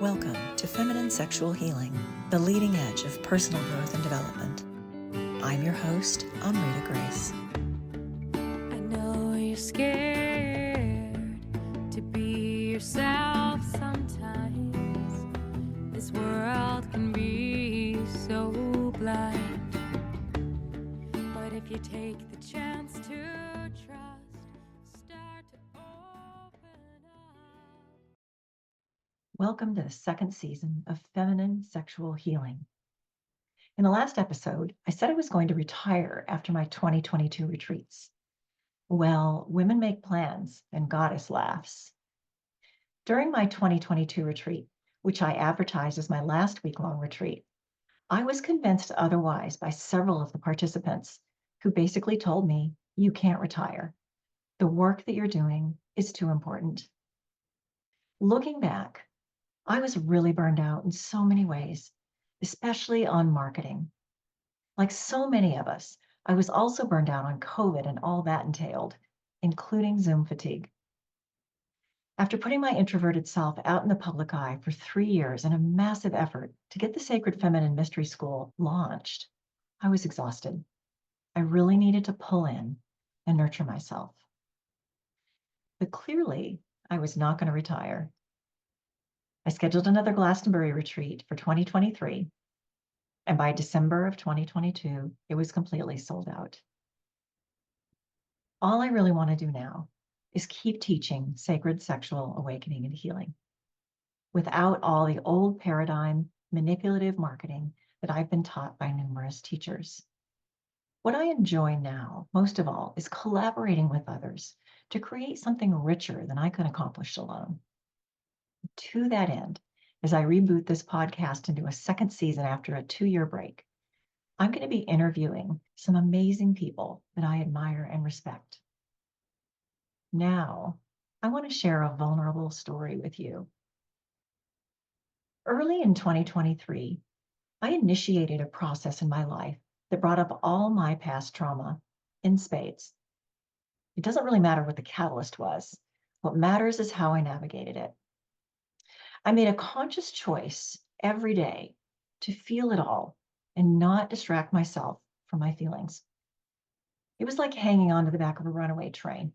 Welcome to Feminine Sexual Healing, the leading edge of personal growth and development. I'm your host, Amrita Grace. I know you're scared to be yourself sometimes. This world can be so blind. But if you take the chance to trust, start to open up. Welcome to the second season of Feminine Sexual Healing. In the last episode, I said I was going to retire after my 2022 retreats. Well, women make plans and goddess laughs. During my 2022 retreat, which I advertised as my last week-long retreat, I was convinced otherwise by several of the participants who basically told me, you can't retire. The work that you're doing is too important. Looking back, I was really burned out in so many ways, especially on marketing. Like so many of us, I was also burned out on COVID and all that entailed, including Zoom fatigue. After putting my introverted self out in the public eye for 3 years in a massive effort to get the Sacred Feminine Mystery School launched, I was exhausted. I really needed to pull in and nurture myself. But clearly, I was not going to retire. I scheduled another Glastonbury retreat for 2023, and by December of 2022, it was completely sold out. All I really want to do now is keep teaching sacred sexual awakening and healing without all the old paradigm manipulative marketing that I've been taught by numerous teachers. What I enjoy now, most of all, is collaborating with others to create something richer than I could accomplish alone. To that end, as I reboot this podcast into a second season after a 2-year break, I'm going to be interviewing some amazing people that I admire and respect. Now, I want to share a vulnerable story with you. Early in 2023, I initiated a process in my life that brought up all my past trauma in spades. It doesn't really matter what the catalyst was. What matters is how I navigated it. I made a conscious choice every day to feel it all and not distract myself from my feelings. It was like hanging on to the back of a runaway train.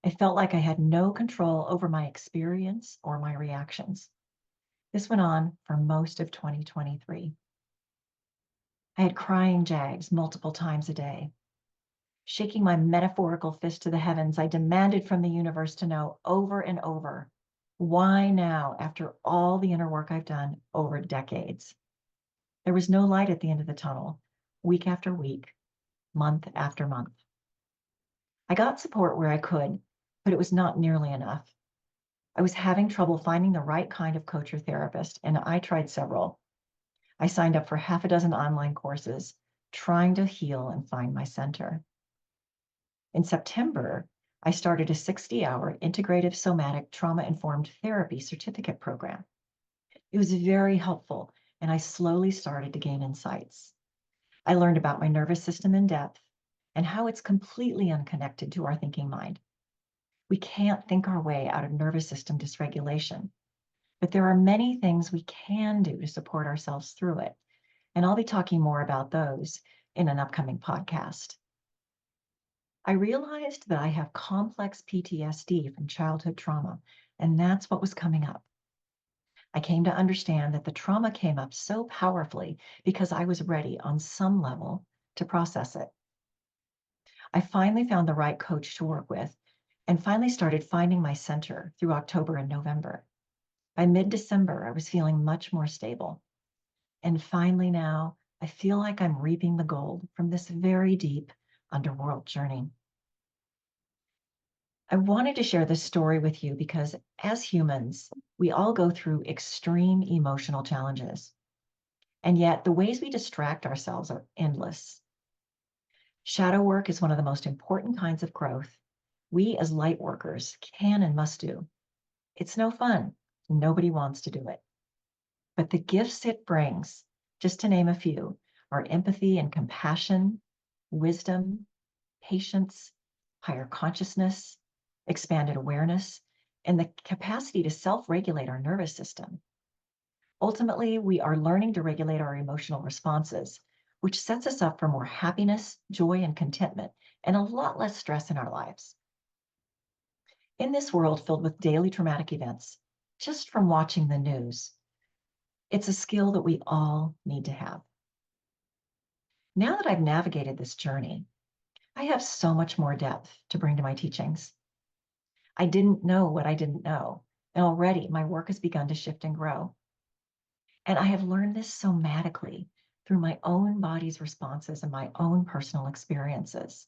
I felt like I had no control over my experience or my reactions. This went on for most of 2023. I had crying jags multiple times a day. Shaking my metaphorical fist to the heavens, I demanded from the universe to know over and over, why now after all the inner work I've done over decades? There was no light at the end of the tunnel, week after week, month after month. I got support where I could, but it was not nearly enough. I was having trouble finding the right kind of coach or therapist, and I tried several. I signed up for half a dozen online courses, trying to heal and find my center. In September, I started a 60-hour integrative somatic trauma-informed therapy certificate program. It was very helpful, and I slowly started to gain insights. I learned about my nervous system in depth and how it's completely unconnected to our thinking mind. We can't think our way out of nervous system dysregulation, but there are many things we can do to support ourselves through it, and I'll be talking more about those in an upcoming podcast. I realized that I have complex PTSD from childhood trauma, and that's what was coming up. I came to understand that the trauma came up so powerfully because I was ready on some level to process it. I finally found the right coach to work with and finally started finding my center through October and November. By mid-December, I was feeling much more stable. And finally now, I feel like I'm reaping the gold from this very deep underworld journey. I wanted to share this story with you because as humans, we all go through extreme emotional challenges. And yet the ways we distract ourselves are endless. Shadow work is one of the most important kinds of growth we as light workers can and must do. It's no fun. Nobody wants to do it. But the gifts it brings, just to name a few, are empathy and compassion, wisdom, patience, higher consciousness, expanded awareness, and the capacity to self-regulate our nervous system. Ultimately, we are learning to regulate our emotional responses, which sets us up for more happiness, joy, and contentment, and a lot less stress in our lives. In this world filled with daily traumatic events, just from watching the news, it's a skill that we all need to have. Now that I've navigated this journey, I have so much more depth to bring to my teachings. I didn't know what I didn't know, and already my work has begun to shift and grow. And I have learned this somatically through my own body's responses and my own personal experiences.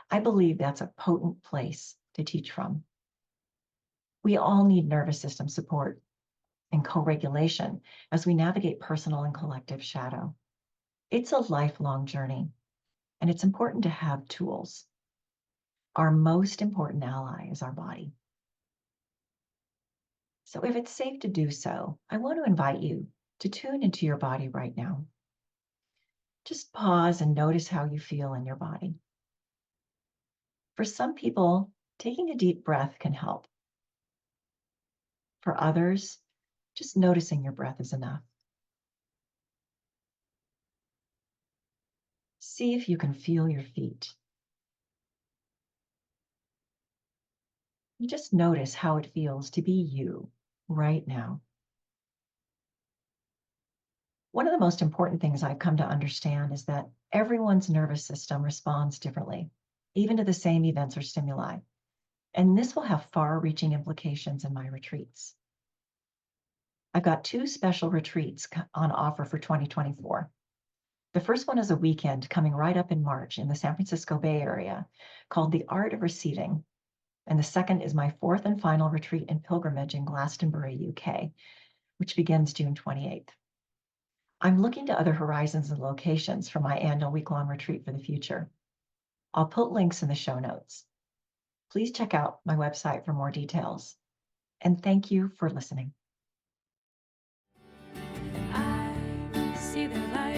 I believe that's a potent place to teach from. We all need nervous system support and co-regulation as we navigate personal and collective shadow. It's a lifelong journey, and it's important to have tools. Our most important ally is our body. So if it's safe to do so, I want to invite you to tune into your body right now. Just pause and notice how you feel in your body. For some people, taking a deep breath can help. For others, just noticing your breath is enough. See if you can feel your feet. You just notice how it feels to be you right now. One of the most important things I've come to understand is that everyone's nervous system responds differently, even to the same events or stimuli. And this will have far-reaching implications in my retreats. I've got 2 special retreats on offer for 2024. The first one is a weekend coming right up in March in the San Francisco Bay Area called The Art of Receiving. And the second is my 4th and final retreat and pilgrimage in Glastonbury, UK, which begins June 28th. I'm looking to other horizons and locations for my annual week-long retreat for the future. I'll put links in the show notes. Please check out my website for more details. And thank you for listening. I see the light.